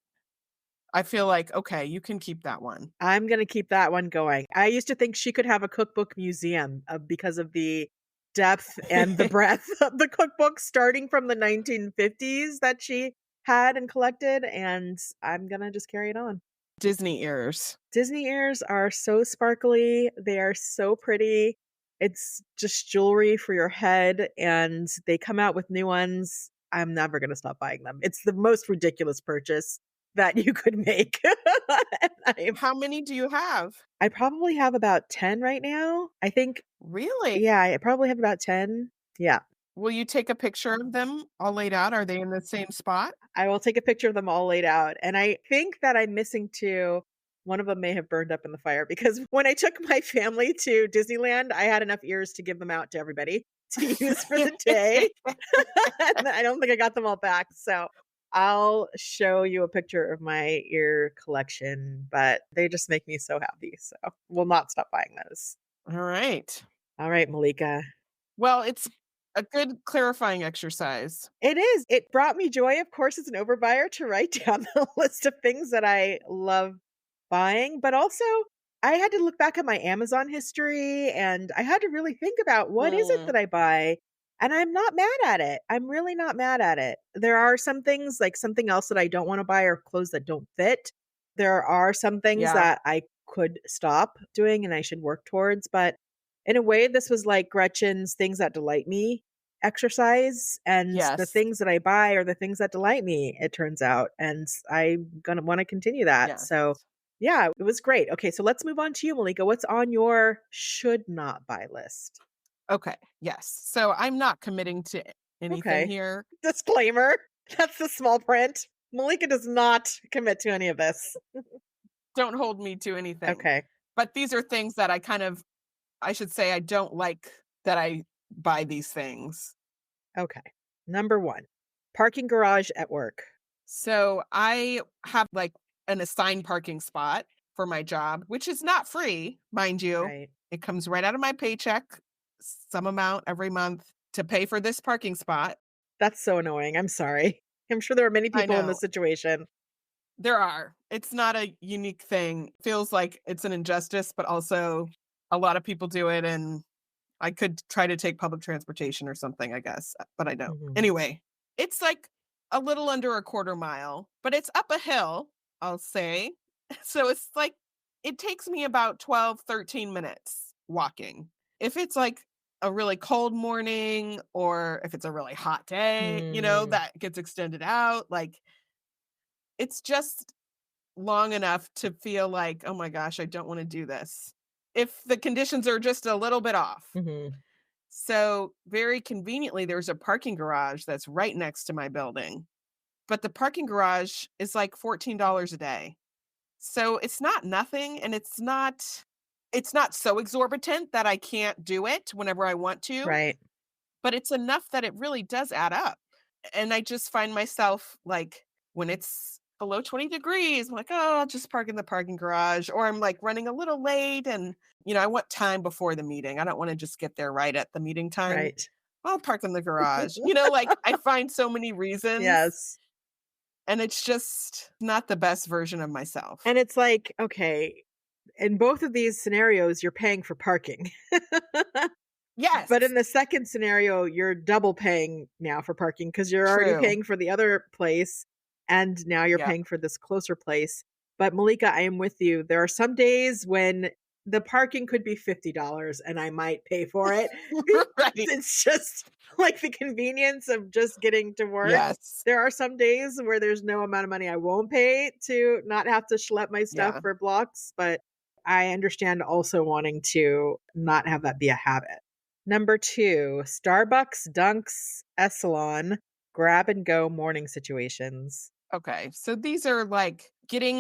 I feel like, okay, you can keep that one. I'm going to keep that one going. I used to think she could have a cookbook museum because of the depth and the breadth of the cookbooks starting from the 1950s that she had and collected. And I'm going to just carry it on. Disney ears. Disney ears are so sparkly. They are so pretty. It's just jewelry for your head. And they come out with new ones. I'm never going to stop buying them. It's the most ridiculous purchase that you could make. How many do you have? I probably have about 10 right now. I think, Really? yeah, I probably have about 10. Yeah. Will you take a picture of them all laid out? Are they in the same spot? I will take a picture of them all laid out. And I think that I'm missing 2. One of them may have burned up in the fire because when I took my family to Disneyland, I had enough ears to give them out to everybody to use for the day. And I don't think I got them all back. So I'll show you a picture of my ear collection, but they just make me so happy. So we'll not stop buying those. All right. All right, Malika. Well, it's a good clarifying exercise. It is. It brought me joy, of course, as an overbuyer to write down the list of things that I love buying, but also I had to look back at my Amazon history and I had to really think about what is it Mm, that I buy? And I'm not mad at it. I'm really not mad at it. There are some things like something else that I don't want to buy or clothes that don't fit. There are some things yeah. that I could stop doing and I should work towards, but in a way this was like Gretchen's things that delight me exercise, and the Yes. things that I buy are the things that delight me, it turns out, and I'm gonna wanna continue that, Yes. so, yeah, it was great. Okay, so let's move on to you, Malika. What's on your should not buy list? Okay. Yes. So I'm not committing to anything Okay. here. Disclaimer, that's the small print. Malika does not commit to any of this. Don't hold me to anything. Okay, But these are things that I should say I don't like that I buy these things. okay. Number 1, parking garage at work. So I have like an assigned parking spot for my job, which is not free, mind you. Right. It comes right out of my paycheck, some amount every month to pay for this parking spot. That's so annoying, I'm sorry. I'm sure there are many I people in this know situation. there are. It's not a unique thing. Feels like it's an injustice, but also a lot of people do it. And I could try to take public transportation or something, I guess, but I don't. Mhm. Anyway, it's like a little under a quarter mile, but it's up a hill, I'll say. So it's like it takes me about 12, 13 minutes walking. If it's like a really cold morning or if it's a really hot day, Mm, that gets extended out. Like it's just long enough to feel like, oh my gosh, I don't want to do this. If the conditions are just a little bit off. mhm. So, very conveniently, there's a parking garage that's right next to my building, but the parking garage is like $14 a day. So, it's not nothing and it's not so exorbitant that I can't do it whenever I want to, Right. but it's enough that it really does add up. And I just find myself like when it's below 20 degrees, I'm like, oh, I'll just park in the parking garage. Or I'm like running a little late and, I want time before the meeting. I don't want to just get there right at the meeting time. Right. I'll park in the garage. Like I find so many reasons Yes. and it's just not the best version of myself. And it's like, okay, in both of these scenarios, you're paying for parking. But Yes, in the second scenario, you're double paying now for parking because you're already true. paying for the other place and now you're Yeah. paying for this closer place. But Malika, I am with you. There are some days when the parking could be $50 and I might pay for it because Right. it's just like the convenience of just getting to work. Yes. There are some days where there's no amount of money I won't pay to not have to schlep my stuff Yeah. for blocks, but I understand also wanting to not have that be a habit. Number 2, Starbucks, Dunks, Essalon, grab and go morning situations. Okay. So these are like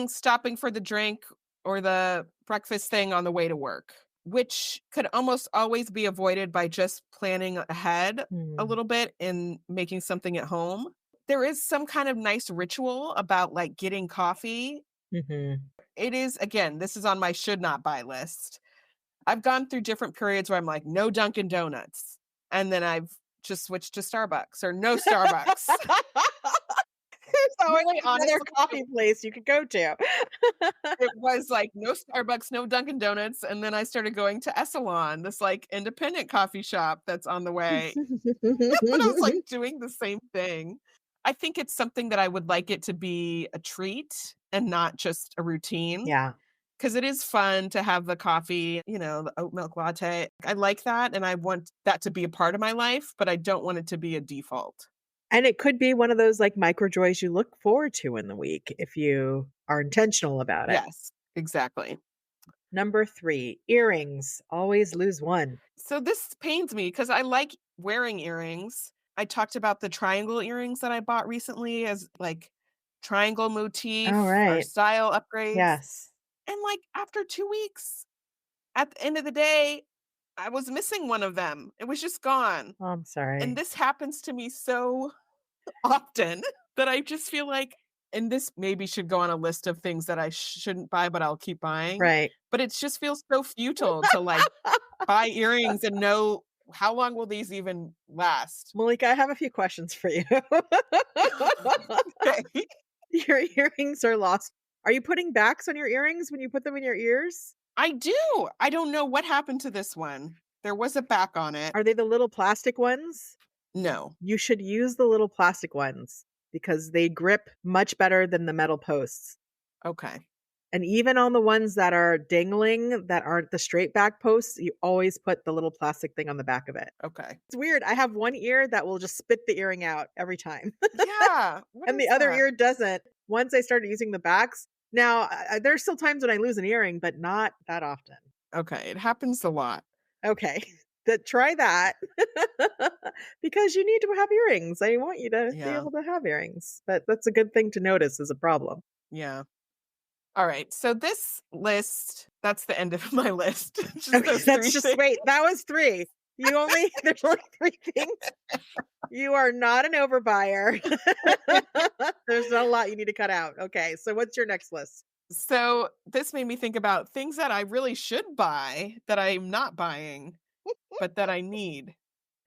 stopping for the drink or the breakfast thing on the way to work, which could almost always be avoided by just planning ahead a Mm, little bit and making something at home. There is some kind of nice ritual about like getting coffee. mhm. It is, again, this is on my should not buy list. I've gone through different periods where I'm like, no Dunkin' Donuts. And then I've just switched to Starbucks or no Starbucks. So really, Really another honestly, coffee place you could go to. it was like no Starbucks, no Dunkin' Donuts, and then I started going to Essalon, this, like, independent coffee shop that's on the way, but I was, like, doing the same thing. I think it's something that I would like it to be a treat and not just a routine, Yeah, because it is fun to have the coffee, the oat milk latte. I like that, and I want that to be a part of my life, but I don't want it to be a default. and it could be one of those, like, micro joys you look forward to in the week if you are intentional about it. Yes, exactly. Number 3, earrings, always lose one. So this pains me because I like wearing earrings. I talked about the triangle earrings that I bought recently as like triangle All motif or right. style upgrades. Yes. And like after 2 weeks, at the end of the day, I was missing one of them. It was just gone. Oh, I'm And sorry. this happens to me so often. that I just feel like, and this maybe should go on a list of things that I shouldn't buy, but I'll keep buying. Right. But it just feels so futile to like buy earrings and know how long will these even last. Malika, I have a few questions for you. Okay. Your earrings are lost. Are you putting backs on your earrings when you put them in your ears? I do. I don't know what happened to this one. There was a back on it. Are they the little plastic ones? No. You should use the little plastic ones because they grip much better than the metal posts. Okay. And even on the ones that are dangling that aren't the straight back posts, you always put the little plastic thing on the back of it. Okay. It's weird. I have one ear that will just spit the earring out every time, Yeah. What and is the other that? ear doesn't. Once I started using the backs, now there's still times when I lose an earring, but not that often. Okay. It happens a lot. Okay. Try that because you need to have earrings. I want you to be Yeah. able to have earrings, but that's a good thing to notice as a problem. Yeah. All right. So this list, that's the end of my list. Just Okay, those that's three just things. wait. That was 3. You only there's only 3 things. You are not an overbuyer. There's not a lot you need to cut out. Okay, so what's your next list? So this made me think about things that I really should buy that I'm not buying, but that I need.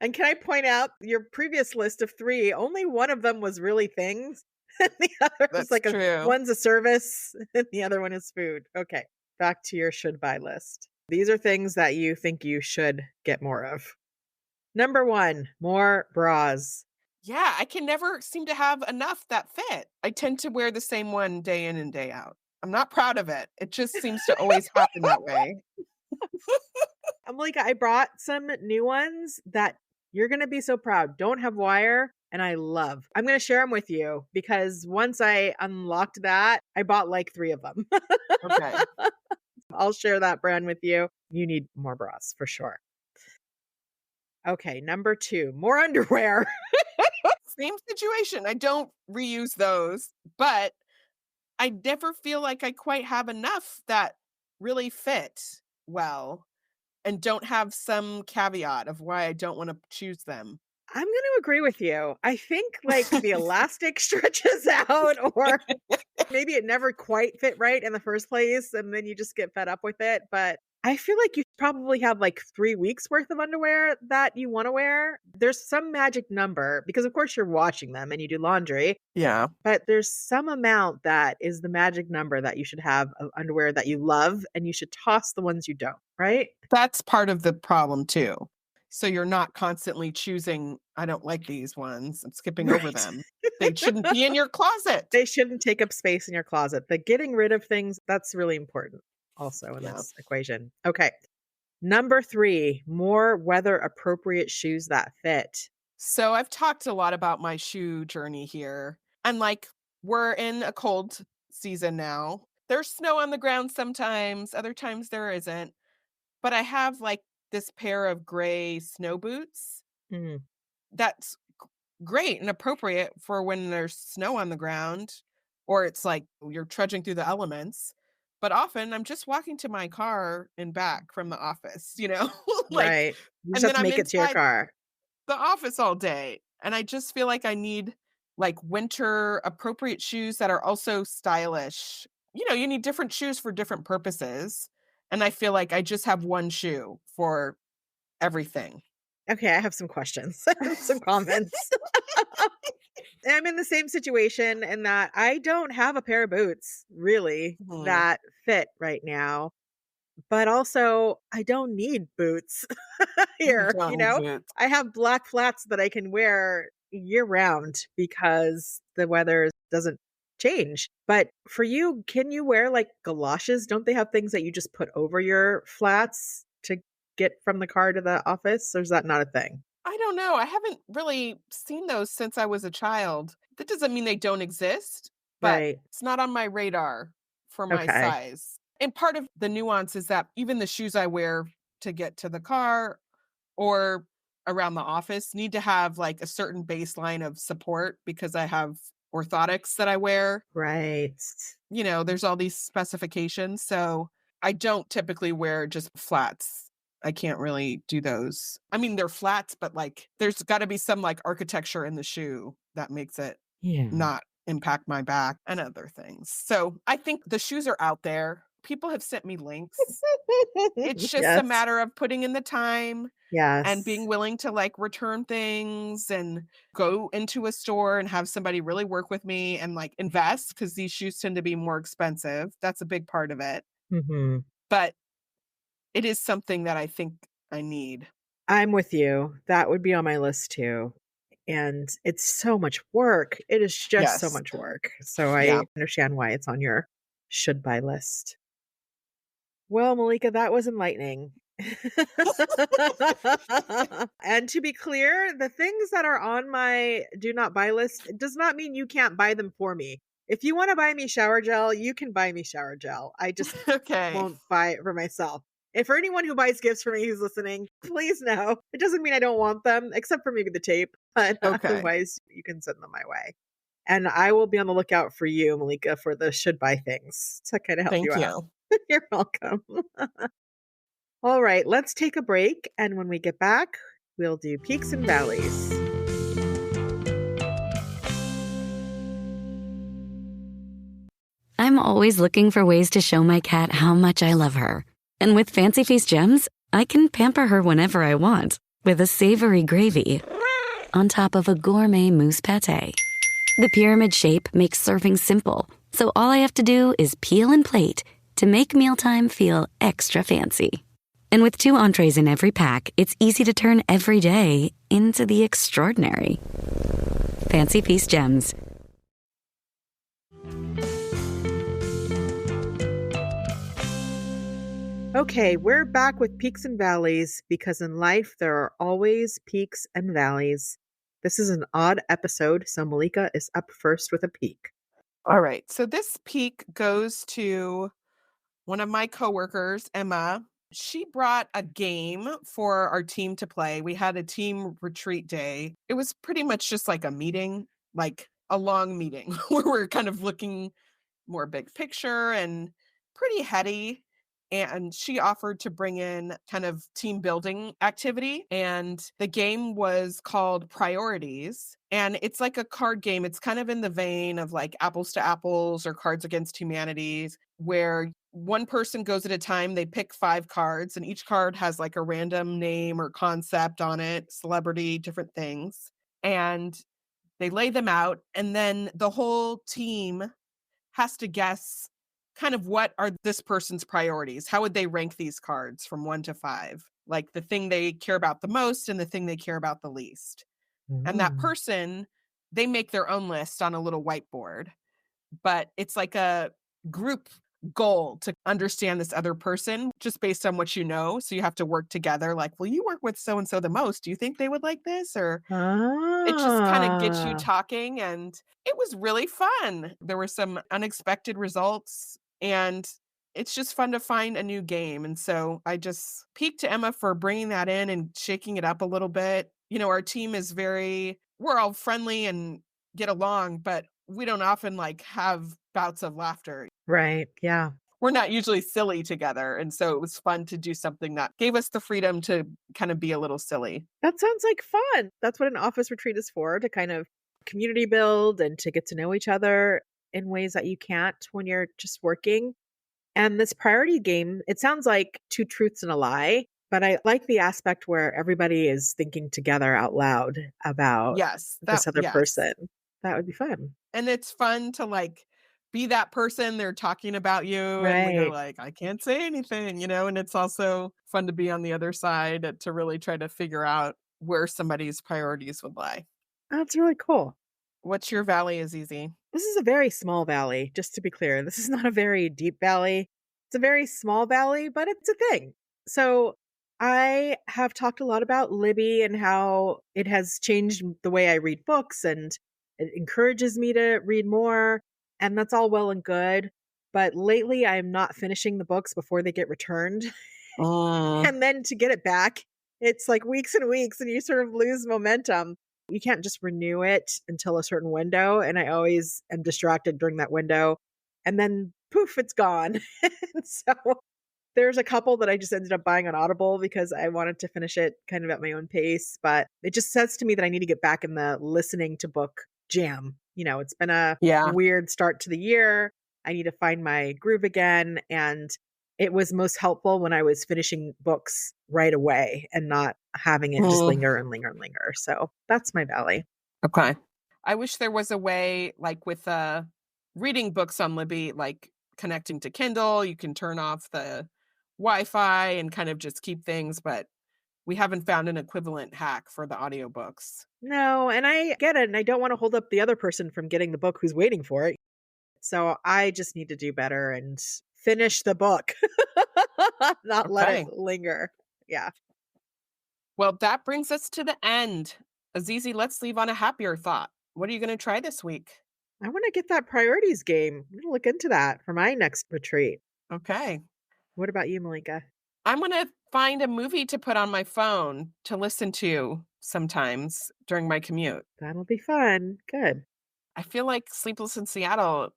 And can I point out your previous list of 3, only one of them was really things, and the other was That's like a true. one's a service, and the other one is food. Okay, back to your should buy list. These are things that you think you should get more of. Number 1, more bras. Yeah, I can never seem to have enough that fit. I tend to wear the same one day in and day out. I'm not proud of it. It just seems to always happen that way. I'm like, I brought some new ones that you're going to be so proud. Don't have wire and I love. I'm going to share them with you because once I unlocked that, I bought like 3 of them. Okay. I'll share that brand with you. You need more bras for sure. Okay, number 2, more underwear. Same situation. I don't reuse those, but I never feel like I quite have enough that really fit well and don't have some caveat of why I don't want to choose them. I'm going to agree with you. I think like the elastic stretches out or maybe it never quite fit right in the first place and then you just get fed up with it, but I feel like you probably have like 3 weeks worth of underwear that you want to wear. There's some magic number because of course you're washing them and you do laundry, Yeah. but there's some amount that is the magic number that you should have of underwear that you love and you should toss the ones you don't, right? That's part of the problem too. So you're not constantly choosing, I don't like these ones. I'm skipping over Right. them. They shouldn't be in your closet. They shouldn't take up space in your closet. The getting rid of things, that's really important also in Yeah. this equation. Okay. Number 3, more weather appropriate shoes that fit. So I've talked a lot about my shoe journey here. And like we're in a cold season now. There's snow on the ground sometimes, other times there isn't. But I have like this pair of gray snow boots Mm, that's great and appropriate for when there's snow on the ground or it's like you're trudging through the elements. But often I'm just walking to my car and back from the office, like, right. You just and have then to I'm make it to your inside car. the office all day. And I just feel like I need like winter appropriate shoes that are also stylish. You need different shoes for different purposes. And I feel like I just have one shoe for everything. Okay, I have some questions, some comments. I'm in the same situation in that I don't have a pair of boots really Mhm. that fit right now, but also I don't need boots You here, don't need boots. I have black flats that I can wear year round because the weather doesn't change. But for you, can you wear like galoshes? Don't they have things that you just put over your flats to get from the car to the office? Or is that not a thing? I don't know. I haven't really seen those since I was a child. That doesn't mean they don't exist, but Right. it's not on my radar for my Okay. size. And part of the nuance is that even the shoes I wear to get to the car or around the office need to have like a certain baseline of support because I have orthotics that I wear. Right. There's all these specifications. So I don't typically wear just flats. I can't really do those. I mean, they're flats, but like there's got to be some like architecture in the shoe that makes it Yeah. not impact my back and other things. So I think the shoes are out there. People have sent me links. It's just a Yes. matter of putting in the time and Yes. being willing to like return things and go into a store and have somebody really work with me and like invest because these shoes tend to be more expensive. That's a big part of it. Mhm. But it is something that I think I need. I'm with you. That would be on my list too. And it's so much work. It is just so Yes. much work. So Yeah. I understand why it's on your should buy list. Well, Malika, that was enlightening. And to be clear, the things that are on my do not buy list it does not mean you can't buy them for me. If you want to buy me shower gel, you can buy me shower gel. I just Okay. won't buy it for myself. And for anyone who buys gifts for me who's listening, please know it doesn't mean I don't want them, except for maybe the tape, but Okay. otherwise you can send them my way. And I will be on the lookout for you, Malika, for the should buy things to kind of help you Thank out. you. You're welcome. All right, let's take a break. And when we get back, we'll do peaks and valleys. I'm always looking for ways to show my cat how much I love her. And with Fancy Feast gems, I can pamper her whenever I want with a savory gravy on top of a gourmet mousse pate. The pyramid shape makes serving simple, so all I have to do is peel and plate to make mealtime feel extra fancy. And with 2 entrees in every pack, it's easy to turn every day into the extraordinary. Fancy Feast gems. Okay, we're back with peaks and valleys because in life there are always peaks and valleys. This is an odd episode, so Malika is up first with a peak. All right. So this peak goes to one of my coworkers, Emma. She brought a game for our team to play. We had a team retreat day. It was pretty much just like a meeting, like a long meeting where we're kind of looking more big picture and pretty heady. And she offered to bring in kind of team building activity. And the game was called Priorities. And it's like a card game. It's kind of in the vein of like Apples to Apples or Cards Against Humanities, where one person goes at a time. They pick 5 cards, and each card has like a random name or concept on it, celebrity, different things. And they lay them out. And then the whole team has to guess kind of what are this person's priorities. How would they rank these cards from 1 to 5? Like the thing they care about the most and the thing they care about the least. And that Mm. person, they make their own list on a little whiteboard, but it's like a group goal to understand this other person just based on what you know. So you have to work together. Like, well, you work with so and so the most. Do you think they would like this? Or it just kinda gets you Ah, talking, and it was really fun. There were some unexpected results, and it's just fun to find a new game, and so I just peaked to Emma for bringing that in and shaking it up a little bit. You know, our team is very we're all friendly and get along, but we don't often, like, have bouts of laughter. right. Yeah. We're not usually silly together, and so it was fun to do something that gave us the freedom to kinda be a little silly. That sounds like fun. That's what an office retreat is for, to kind of community build and to get to know each other in ways that you can't when you're just working. And this priority game, it sounds like 2 truths and a lie, but I like the aspect where everybody is thinking together out loud about Yes, that this other yes. person. That would be fun. And it's fun to, like, be that person they're talking about you, and you're Right. like, "I can't say anything," and it's also fun to be on the other side to really try to figure out where somebody's priorities would lie. That's really cool. What's your valley is easy? This is a very small valley, just to be clear. This is not a very deep valley. It's a very small valley, but it's a thing. So I have talked a lot about Libby and how it has changed the way I read books and it encourages me to read more. And that's all well and good. But lately, I'm not finishing the books before they get returned. Mm, And then to get it back, it's like weeks and weeks, and you sort of lose momentum. You can't just renew it until a certain window. And I always am distracted during that window. And then poof, it's gone. And so there's a couple that I just ended up buying on Audible because I wanted to finish it kind of at my own pace. But it just says to me that I need to get back in the listening to book jam. It's been a Yeah. weird start to the year. I need to find my groove again. And it was most helpful when I was finishing books right away and not having it just Mm, linger and linger and linger. So that's my valley. okay. I wish there was a way, like with reading books on Libby, like connecting to Kindle, you can turn off the Wi-Fi and kind of just keep things, but we haven't found an equivalent hack for the audiobooks. No, and I get it. And I don't want to hold up the other person from getting the book who's waiting for it. So I just need to do better and finish the book, not let it Okay. linger. Yeah. Well, that brings us to the end. Azizi, let's leave on a happier thought. What are you going to try this week? I want to get that priorities game. I'm going to look into that for my next retreat. Okay. What about you, Malika? I'm going to find a movie to put on my phone to listen to sometimes during my commute. That'll be fun. Good. I feel like Sleepless in Seattle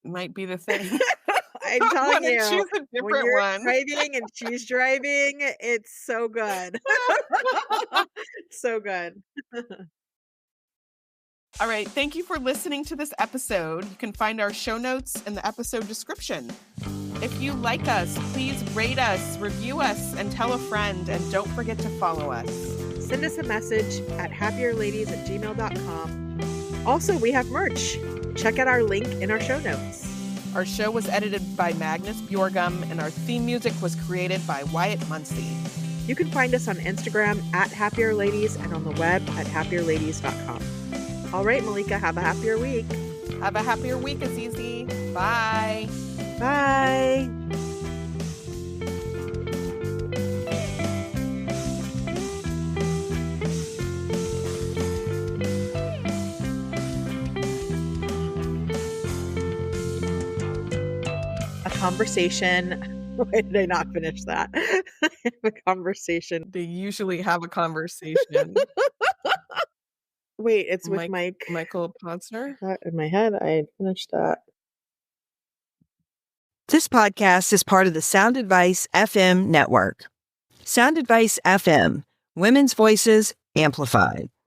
might be the thing. I'm I telling want to you, choose a when different you're one. driving and she's driving, it's so good. So good. All right. Thank you for listening to this episode. You can find our show notes in the episode description. If you like us, please rate us, review us, and tell a friend. And don't forget to follow us. Send us a message at happierladies@gmail.com. Also, we have merch. Check out our link in our show notes. Our show was edited by Magnus Bjorgum, and our theme music was created by Wyatt Muncie. You can find us on Instagram at happierladies and on the web at happierladies.com. All right, Malika, have a happier week. Have a happier week, Azizi. Bye. Bye. A conversation. Why did I not finish that? A conversation. They usually have a conversation. Wait, it's with Michael Posner. in my head. I had finished that. This podcast is part of the Sound Advice FM network. Sound Advice FM, women's voices amplified.